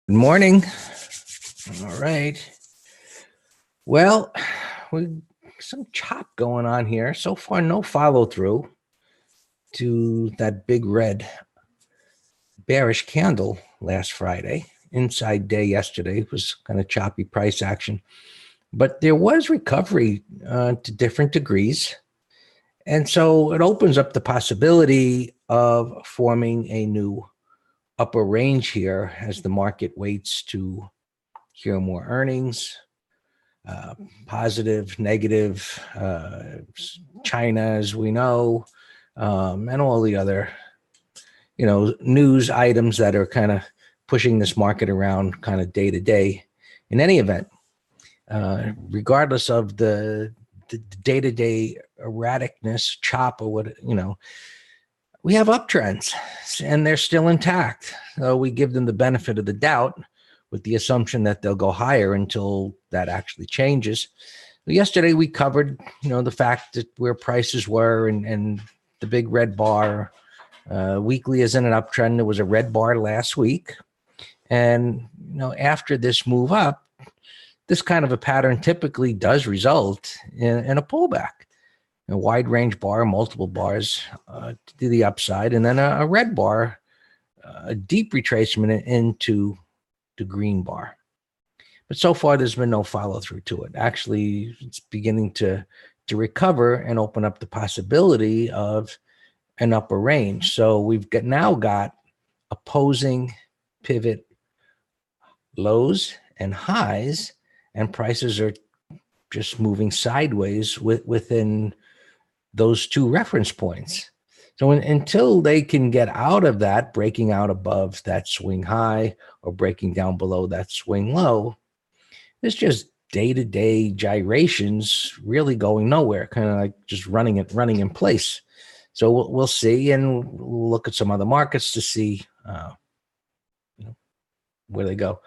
Good morning. All right. Well, we some chop going on here. So far, no follow through to that big red bearish candle last Friday. Inside day yesterday was kind of choppy price action, but there was recovery to different degrees. And so it opens up the possibility of forming a new upper range here as the market waits to hear more earnings. Positive, negative, China, as we know, and all the other, news items that are kind of pushing this market around kind of day to day. In any event, regardless of the day-to-day erraticness, chop, or what, we have uptrends and they're still intact. So we give them the benefit of the doubt with the assumption that they'll go higher until that actually changes. Yesterday, we covered, the fact that where prices were and the big red bar. Weekly is in an uptrend. There was a red bar last week. And, after this move up, this kind of a pattern typically does result in a pullback. A wide range bar, multiple bars to the upside, and then a red bar, a deep retracement into the green bar. But so far, there's been no follow through to it. Actually, it's beginning to recover and open up the possibility of an upper range. So we've now got opposing pivot lows and highs, and prices are just moving sideways within those two reference points. So until they can get out of that, breaking out above that swing high or breaking down below that swing low, it's just day-to-day gyrations really going nowhere, kind of like just running in place. So we'll see, and we'll look at some other markets to see where they go.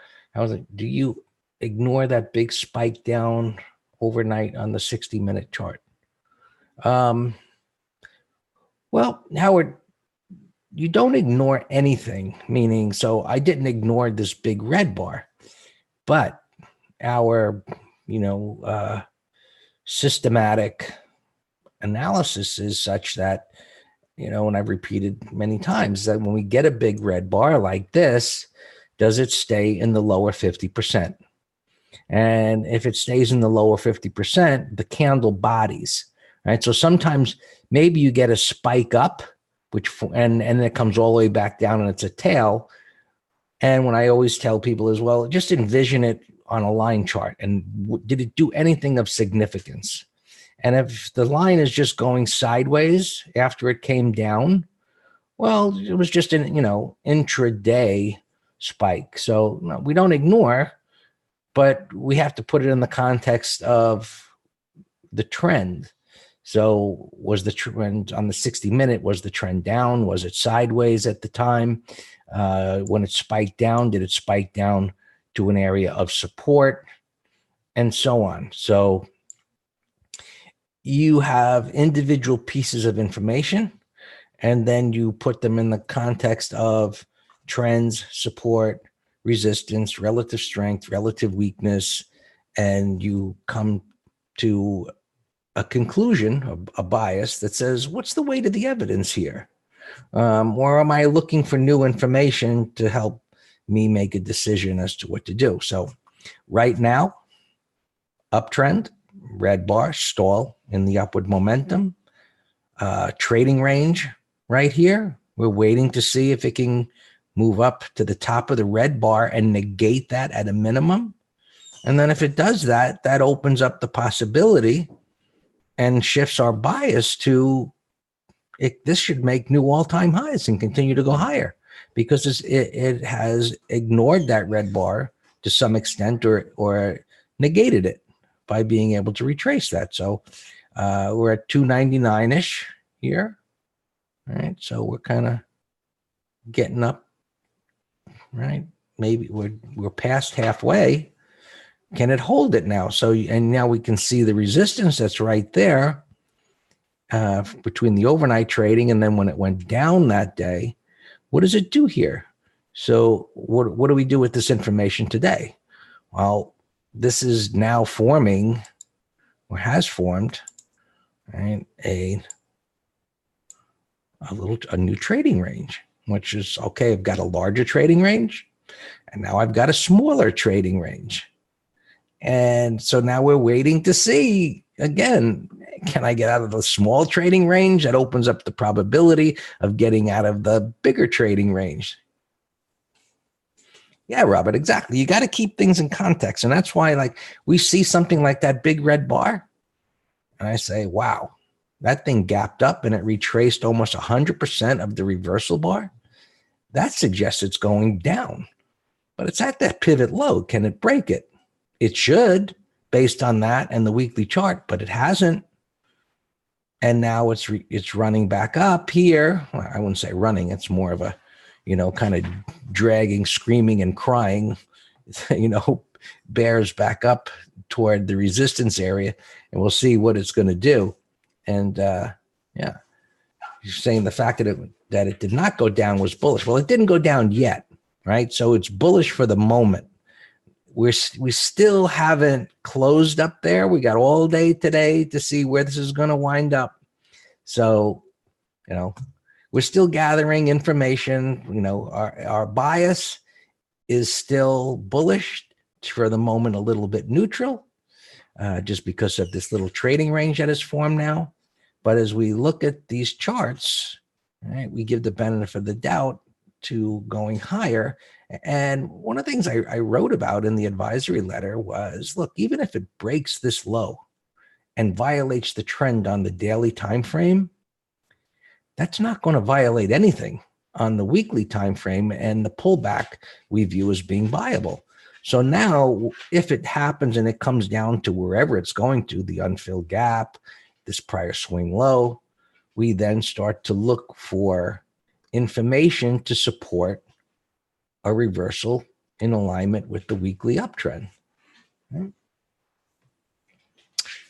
Do you ignore that big spike down overnight on the 60-minute chart? Well, Howard, you don't ignore anything, meaning, so I didn't ignore this big red bar, but our, systematic analysis is such that, and I've repeated many times that when we get a big red bar like this, does it stay in the lower 50%? And if it stays in the lower 50%, the candle bodies, right? So sometimes maybe you get a spike up, and it comes all the way back down and it's a tail. And when I always tell people as well, just envision it on a line chart. And did it do anything of significance? And if the line is just going sideways after it came down, well, it was just an, intraday spike. So no, we don't ignore, but we have to put it in the context of the trend. So was the trend on the 60-minute, was the trend down? Was it sideways at the time? When it spiked down, did it spike down to an area of support? And so on. So you have individual pieces of information, and then you put them in the context of trends, support, resistance, relative strength, relative weakness, and you come to a conclusion, a bias that says, what's the weight of the evidence here? Or am I looking for new information to help me make a decision as to what to do? So right now, uptrend, red bar, stall in the upward momentum, trading range right here. We're waiting to see if it can move up to the top of the red bar and negate that at a minimum. And then if it does that, that opens up the possibility and shifts our bias to this should make new all-time highs and continue to go higher, because it has ignored that red bar to some extent or negated it by being able to retrace that. So we're at 299-ish here. All right. So we're kind of getting up, right? Maybe we're past halfway. Can it hold it now? So, and now we can see the resistance that's right there between the overnight trading and then when it went down that day. What does it do here? So what do we do with this information today? Well, this is now forming, or has formed, right, a new trading range, which is okay. I've got a larger trading range, and now I've got a smaller trading range. And so now we're waiting to see, again, can I get out of the small trading range? That opens up the probability of getting out of the bigger trading range. Yeah, Robert, exactly. You got to keep things in context. And that's why, like, we see something like that big red bar, and I say, wow, that thing gapped up and it retraced almost 100% of the reversal bar. That suggests it's going down, but it's at that pivot low. Can it break it? It should, based on that and the weekly chart, but it hasn't. And now it's running back up here. Well, I wouldn't say running. It's more of a, kind of dragging, screaming, and crying, bears back up toward the resistance area, and we'll see what it's going to do. And yeah, you're saying the fact that it did not go down was bullish. Well, it didn't go down yet, right? So it's bullish for the moment. We still haven't closed up there. We got all day today to see where this is going to wind up. So, we're still gathering information. Our bias is still bullish, for the moment, a little bit neutral, just because of this little trading range that is formed now. But as we look at these charts, right, we give the benefit of the doubt to going higher. And one of the things I wrote about in the advisory letter was, look, even if it breaks this low and violates the trend on the daily time frame, that's not going to violate anything on the weekly time frame, and the pullback we view as being viable. So now, if it happens and it comes down to wherever it's going to, the unfilled gap, this prior swing low, we then start to look for information to support a reversal in alignment with the weekly uptrend. Right?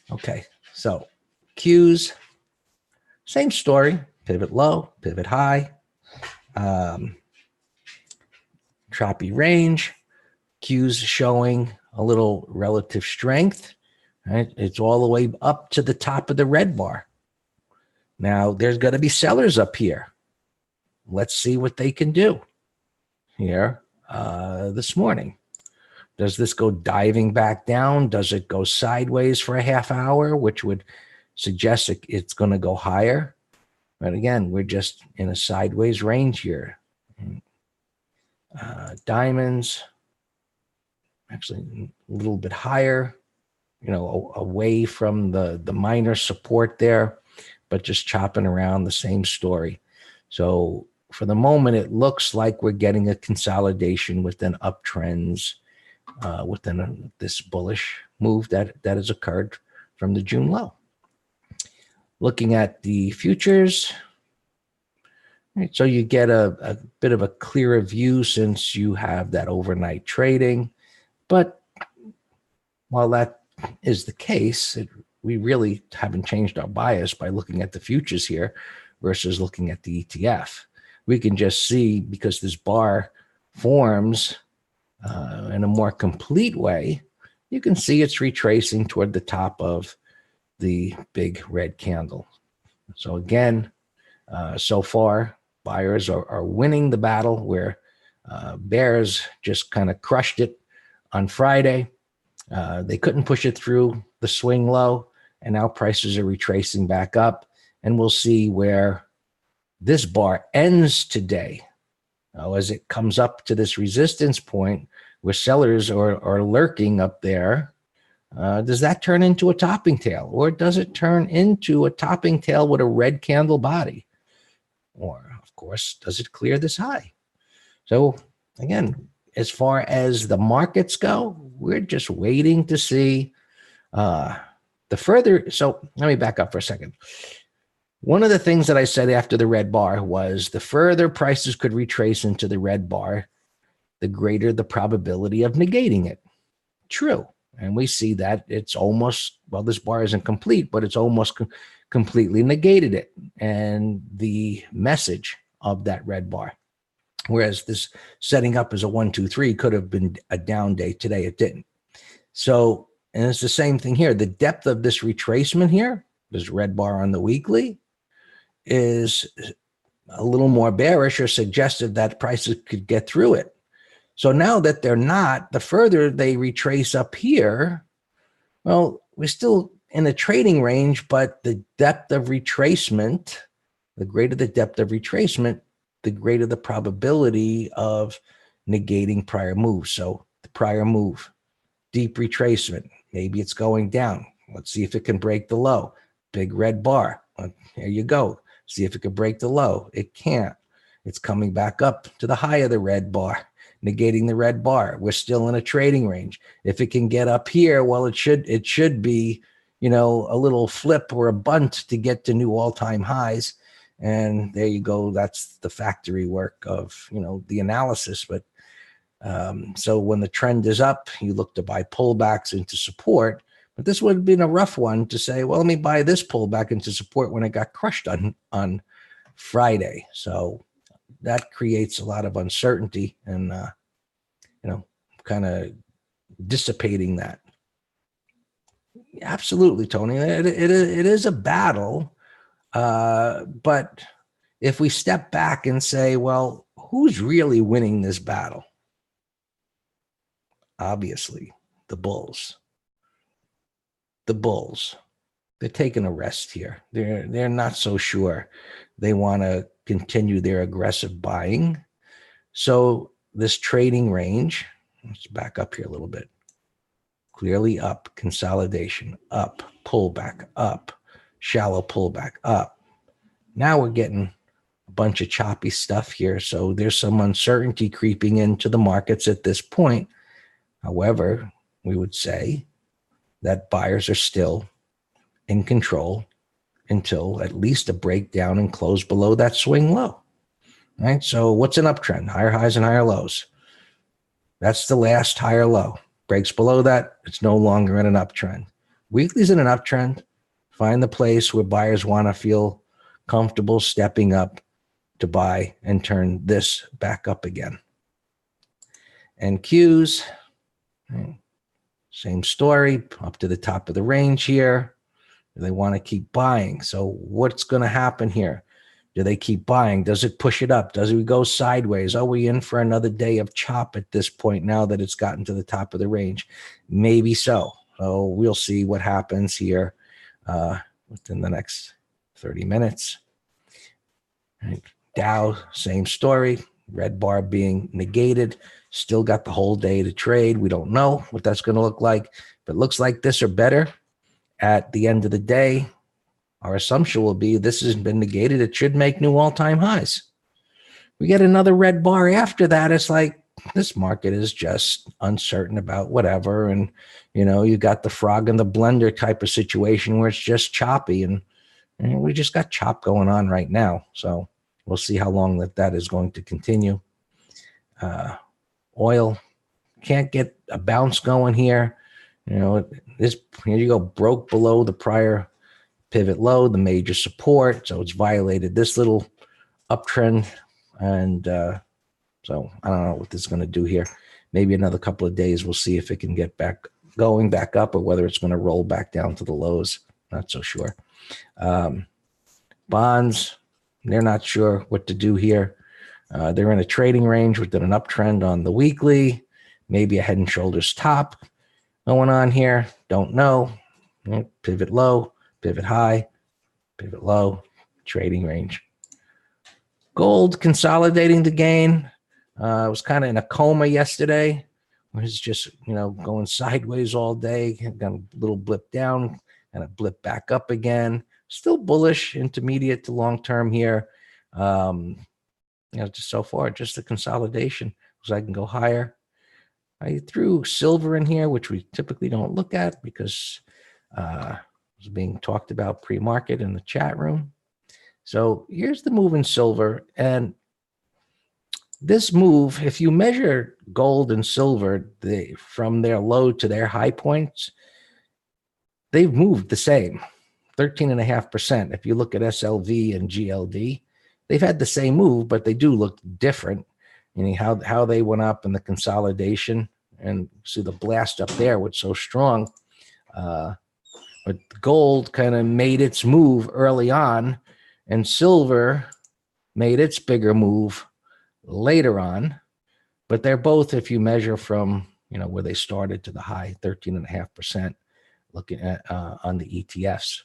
Okay, so cues, same story, pivot low, pivot high, choppy range, cues showing a little relative strength, right? It's all the way up to the top of the red bar. Now, there's going to be sellers up here. Let's see what they can do here this morning. Does this go diving back down? Does it go sideways for a half hour, which would suggest it's going to go higher? But again, we're just in a sideways range here. Diamonds, actually a little bit higher, away from the minor support there, but just chopping around, the same story. So for the moment, it looks like we're getting a consolidation within uptrends, within this bullish move that has occurred from the June low. Looking at the futures, right, so you get a bit of a clearer view since you have that overnight trading. But while that is the case, we really haven't changed our bias by looking at the futures here versus looking at the ETF. We can just see, because this bar forms in a more complete way, you can see it's retracing toward the top of the big red candle. So again, so far, buyers are winning the battle, where bears just kind of crushed it on Friday. They couldn't push it through the swing low, and now prices are retracing back up, and we'll see where this bar ends today. As it comes up to this resistance point where sellers are lurking up there, does that turn into a topping tail, or does it turn into a topping tail with a red candle body? Or, of course, does it clear this high? So again, as far as the markets go, we're just waiting to see the further. So let me back up for a second. One of the things that I said after the red bar was the further prices could retrace into the red bar, the greater the probability of negating it. True. And we see that it's almost, well, this bar isn't complete, but it's almost completely negated it, and the message of that red bar. Whereas this setting up as a 1, 2, 3 could have been a down day today. It didn't. So, and it's the same thing here. The depth of this retracement here, this red bar on the weekly, is a little more bearish or suggestive that prices could get through it. So now that they're not, the further they retrace up here, well, we're still in a trading range, but the depth of retracement, the greater the depth of retracement, the greater the probability of negating prior moves. So the prior move, deep retracement, maybe it's going down. Let's see if it can break the low. Big red bar. Here you go. See if it can break the low. It can't. It's coming back up to the high of the red bar, negating the red bar. We're still in a trading range. If it can get up here, well, it should be, you know, a little flip or a bunt to get to new all-time highs. And there you go. That's the factory work of, you know, the analysis. But so when the trend is up, you look to buy pullbacks into support. But this would have been a rough one to say, well, let me buy this pullback into support when it got crushed on Friday. So that creates a lot of uncertainty and, you know, kind of dissipating that. Absolutely, Tony. It is a battle. But if we step back and say, well, who's really winning this battle? Obviously, the bulls. The bulls. They're taking a rest here. They're not so sure they want to continue their aggressive buying. So this trading range, let's back up here a little bit. Clearly up, consolidation, up, pullback, up, shallow pullback, up. Now we're getting a bunch of choppy stuff here. So there's some uncertainty creeping into the markets at this point. However, we would say that buyers are still in control until at least a breakdown and close below that swing low. Right? So what's an uptrend? Higher highs and higher lows. That's the last higher low. Breaks below that, it's no longer in an uptrend. Weekly's in an uptrend. Find the place where buyers want to feel comfortable stepping up to buy and turn this back up again. And Qs, same story, up to the top of the range here. They want to keep buying. So what's going to happen here? Do they keep buying? Does it push it up? Does it go sideways? Are we in for another day of chop at this point now that it's gotten to the top of the range? Maybe so. So we'll see what happens here within the next 30 minutes. Right. Dow, same story. Red bar being negated. Still got the whole day to trade. We don't know what that's going to look like, but it looks like this or better. At the end of the day, our assumption will be this has been negated. It should make new all-time highs. We get another red bar after that. It's like this market is just uncertain about whatever. And, you know, you got the frog in the blender type of situation where it's just choppy. And we just got chop going on right now. So we'll see how long that is going to continue. Oil can't get a bounce going here. You know, this here you go, broke below the prior pivot low, the major support. So it's violated this little uptrend. And so I don't know what this is going to do here. Maybe another couple of days, we'll see if it can get back going back up or whether it's going to roll back down to the lows. Not so sure. Bonds, they're not sure what to do here. They're in a trading range within an uptrend on the weekly, maybe a head and shoulders top going on here. Don't know. Pivot low, pivot high, pivot low, trading range. Gold consolidating the gain. It was kind of in a coma yesterday. It was just, you know, going sideways all day. Got a little blip down and a blip back up again. Still bullish, intermediate to long term here. You know, just so far, just the consolidation. So I can go higher. I threw silver in here, which we typically don't look at because it was being talked about pre-market in the chat room. So here's the move in silver. And this move, if you measure gold and silver from their low to their high points, they've moved the same, 13.5%. If you look at SLV and GLD, they've had the same move, but they do look different. meaning how they went up in the consolidation, and see the blast up there was so strong. But gold kind of made its move early on, and silver made its bigger move later on. But they're both, if you measure from where they started to the high, 13.5%, looking at on the ETFs.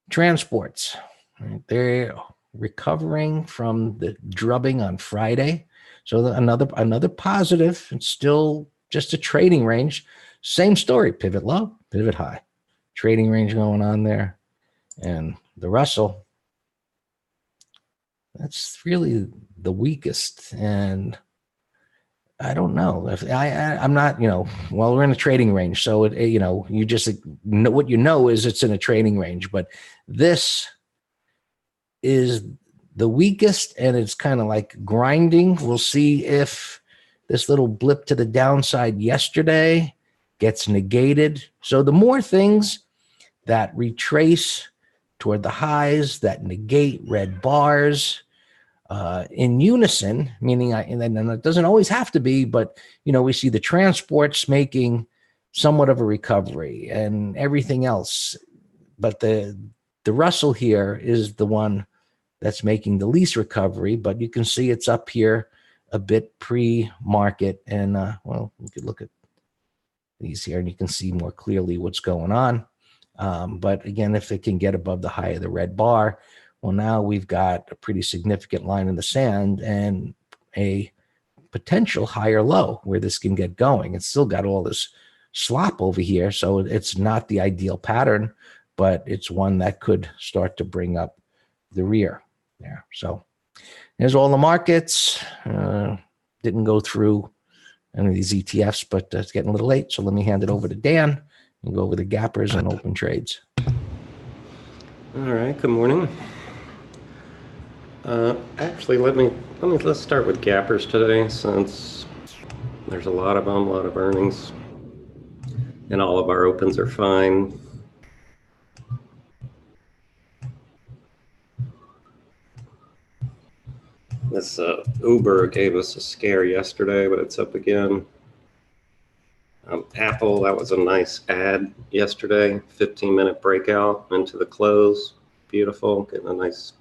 Transports, right? They're recovering from the drubbing on Friday. So another positive. It's still just a trading range. Same story, pivot low, pivot high. Trading range going on there. And the Russell, that's really the weakest. And I don't know if I'm not, well, we're in a trading range. So, you just know what is it's in a trading range. But this is the weakest, and it's kind of like grinding. We'll see if this little blip to the downside yesterday gets negated. So the more things that retrace toward the highs, that negate red bars in unison, meaning, and it doesn't always have to be, but we see the transports making somewhat of a recovery and everything else. But the Russell here is the one that's making the least recovery, but you can see it's up here a bit pre-market. And well, you could look at these here and you can see more clearly what's going on. But again, if it can get above the high of the red bar, well, now we've got a pretty significant line in the sand and a potential higher low where this can get going. It's still got all this slop over here, so it's not the ideal pattern, but it's one that could start to bring up the rear there. So there's all the markets. Didn't go through any of these ETFs, but it's getting a little late, so let me hand it over to Dan and go over the gappers and open trades. All right, good morning. Actually, let's start with gappers today, since there's a lot of them, a lot of earnings, and all of our opens are fine. This Uber gave us a scare yesterday, but it's up again. Apple, that was a nice ad yesterday, 15-minute breakout into the close. Beautiful, getting a nice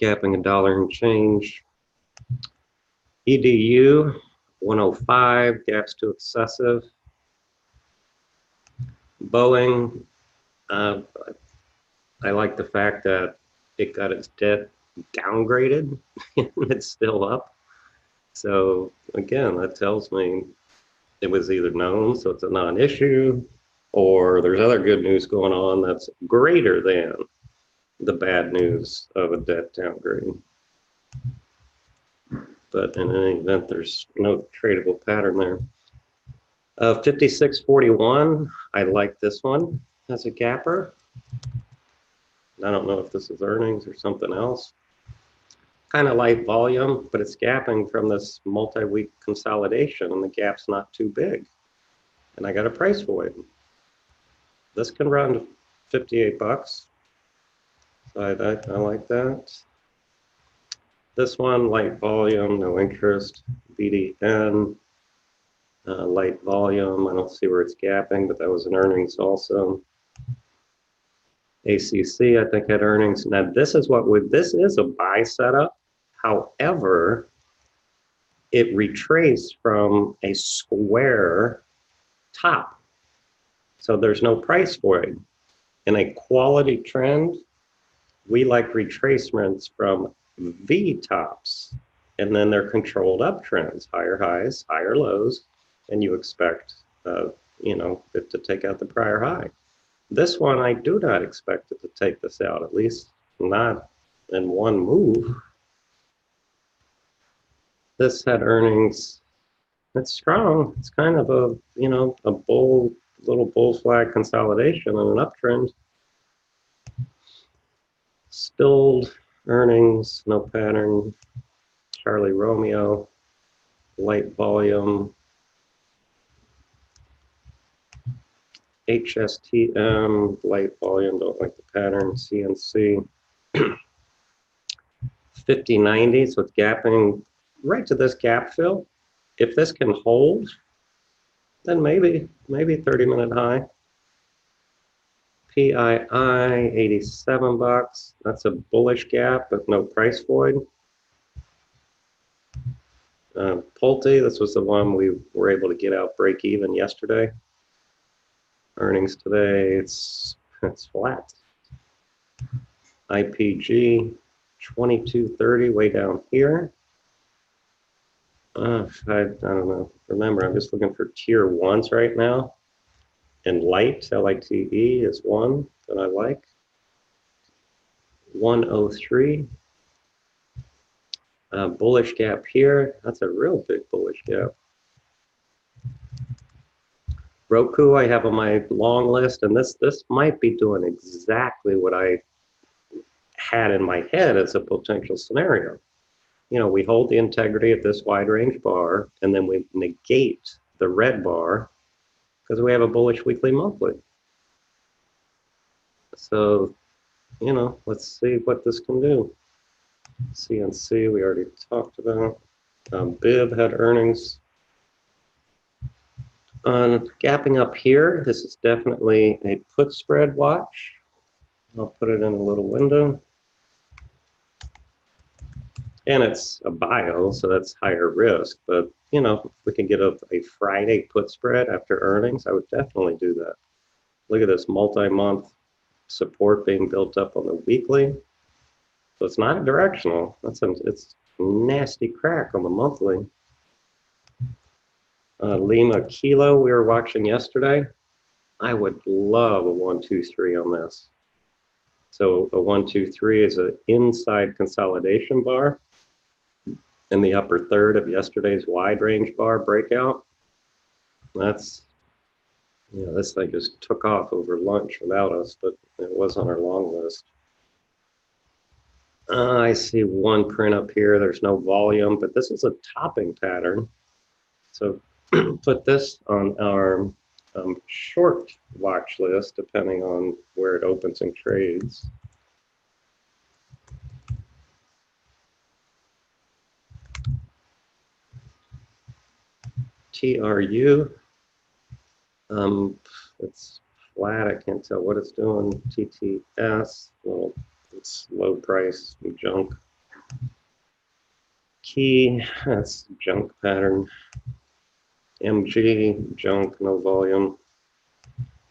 gapping $1 and change. EDU 105, gaps too excessive. Boeing, I like the fact that it got its debt downgraded and it's still up. So again, that tells me it was either known, so it's a non-issue, or there's other good news going on that's greater than the bad news of a debt downgrade. But in any event, there's no tradable pattern there. 5641, I like this one as a gapper. I don't know if this is earnings or something else. Kind of light volume, but it's gapping from this multi-week consolidation, and the gap's not too big. And I got a price for it. This can run to 58 bucks. So I like that. This one, light volume, no interest. BDN, light volume. I don't see where it's gapping, but that was an earnings also. ACC, I think, had earnings. Now this is a buy setup. However, it retraced from a square top. So there's no price for it. In a quality trend, we like retracements from V tops, and then they're controlled uptrends, higher highs, higher lows, and you expect, it to take out the prior high. This one, I do not expect it to take this out, at least not in one move. This had earnings. It's strong. It's kind of a, a little bull flag consolidation on an uptrend. Spilled earnings, no pattern. Charlie Romeo, light volume. HSTM, light volume, don't like the pattern. CNC. 50.90, so it's gapping right to this gap fill. If this can hold, then maybe 30-minute high. PII 87 bucks. That's a bullish gap, but no price void. Pulte, this was the one we were able to get out break even yesterday. Earnings today, it's flat. IPG 2230 way down here. I don't know. Remember, I'm just looking for tier ones right now. And light, L-I-T-E, is one that I like. 103. Bullish gap here. That's a real big bullish gap. Roku, I have on my long list, and this might be doing exactly what I had in my head as a potential scenario. You know, we hold the integrity of this wide range bar, and then we negate the red bar because we have a bullish weekly monthly. So, you know, let's see what this can do. CNC, we already talked about. BIB had earnings. Gapping up here, this is definitely a put spread watch. I'll put it in a little window. And it's a bio, so that's higher risk. But, you know, if we can get a Friday put spread after earnings, I would definitely do that. Look at this multi-month support being built up on the weekly. So it's not a directional. It's a nasty crack on the monthly. Lima Kilo, we were watching yesterday. I would love a 1, 2, 3 on this. So a 1, 2, 3 is an inside consolidation bar in the upper third of yesterday's wide range bar breakout. That's, you know, this thing just took off over lunch without us, but it was on our long list. I see one print up here. There's no volume, but this is a topping pattern. So put this on our short watch list, depending on where it opens and trades. TRU, it's flat. I can't tell what it's doing. TTS, well, it's low price junk. Key, that's junk pattern. MG, junk, no volume.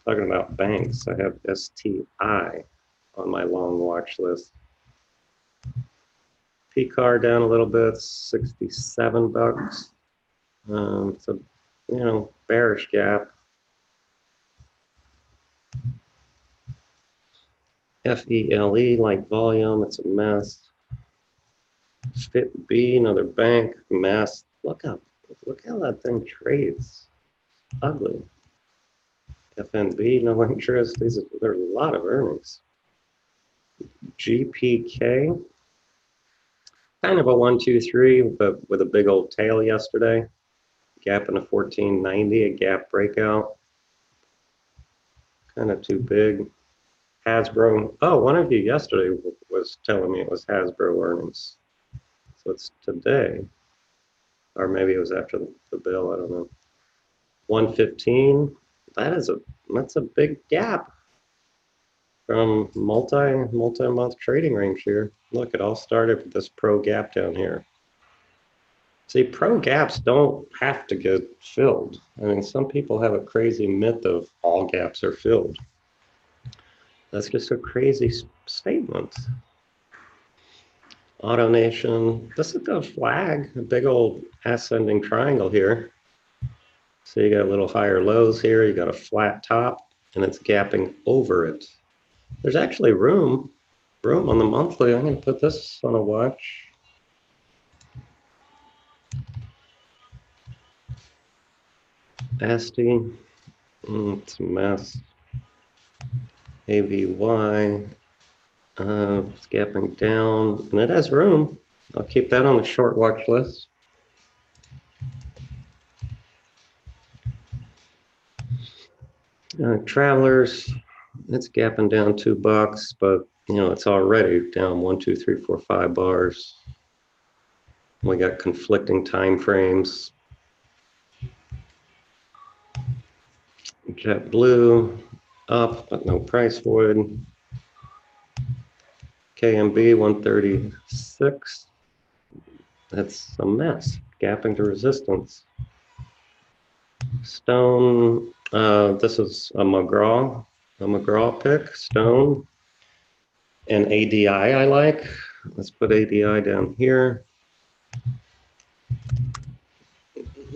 Talking about banks, I have STI on my long watch list. PCAR down a little bit, 67 bucks. It's a, you know, bearish gap. FELE, like volume, it's a mess. FitB, another bank, mess. Look how that thing trades. Ugly. FNB, no interest. There are a lot of earnings. GPK, kind of a 1, 2, 3, but with a big old tail yesterday. Gap in a 1490, a gap breakout. Kind of too big. Hasbro. Oh, one of you yesterday was telling me it was Hasbro earnings. So it's today. Or maybe it was after the bill, I don't know. 115. That's a big gap from multi-month trading range here. Look, it all started with this pro gap down here. See, pro gaps don't have to get filled. I mean, some people have a crazy myth of all gaps are filled. That's just a crazy statement. AutoNation, this is a flag, a big old ascending triangle here. So you got a little higher lows here, you got a flat top, and it's gapping over it. There's actually room on the monthly. I'm going to put this on a watch. ASTI, it's a mess. AVY, it's gapping down, and it has room. I'll keep that on the short watch list. Travelers, it's gapping down $2, but You know, it's already down 1, 2, 3, 4, 5 bars. We got conflicting time frames. JetBlue up, but no price void. KMB 136. That's a mess. Gapping to resistance. Stone. This is a McGraw pick. Stone. And ADI I like. Let's put ADI down here.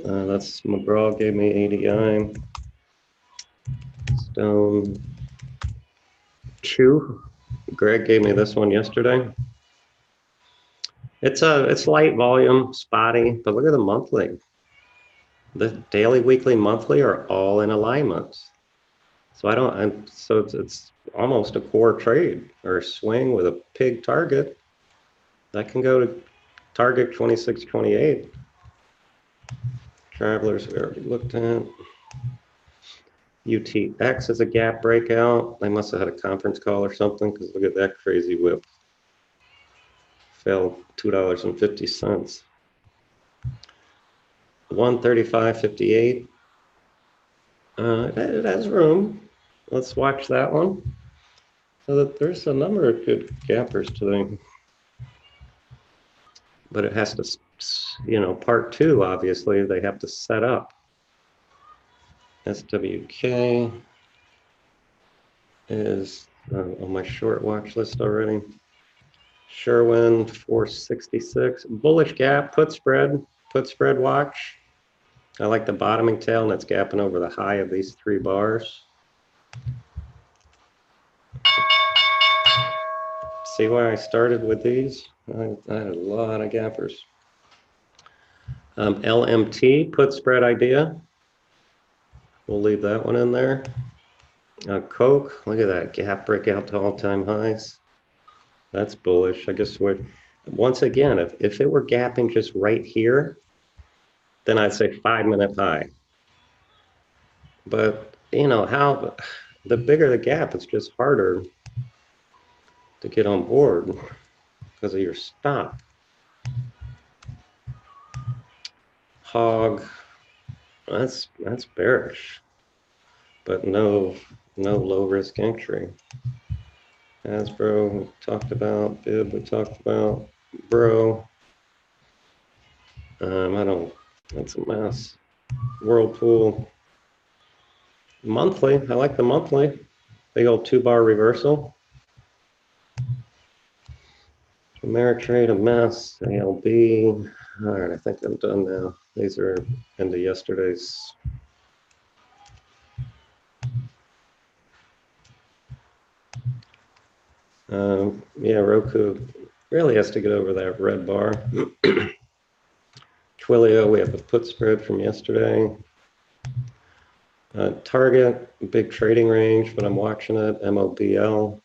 That's McGraw gave me ADI. Stone. Chew. Greg gave me this one yesterday. It's light volume, spotty, but look at the monthly. The daily, weekly, monthly are all in alignment. So it's almost a core trade or a swing with a pig target. That can go to target 26.28. Travelers we already looked at. UTX is a gap breakout. They must have had a conference call or something because look at that crazy whip. Fell $2.50. 135.58. It has room. Let's watch that one. So that there's a number of good gappers today. But it has to, you know, part two, obviously, they have to set up. SWK is on my short watch list already. Sherwin 466. Bullish gap, put spread watch. I like the bottoming tail and it's gapping over the high of these 3 bars. See why I started with these? I had a lot of gappers. LMT, put spread idea. We'll leave that one in there. Coke, look at that gap breakout to all-time highs. That's bullish. I guess once again, if it were gapping just right here, then I'd say 5-minute high. But you know how the bigger the gap, it's just harder to get on board because of your stop. Hog, that's bearish, but no low risk entry. Hasbro we talked about, bib we talked about, bro. That's a mess. Whirlpool. Monthly, I like the monthly. Big old 2-bar reversal. Ameritrade, a mess. ALB. All right, I think I'm done now. These are into yesterday's. Yeah, Roku really has to get over that red bar. Twilio, we have a put spread from yesterday. Target, big trading range, but I'm watching it. MOBL.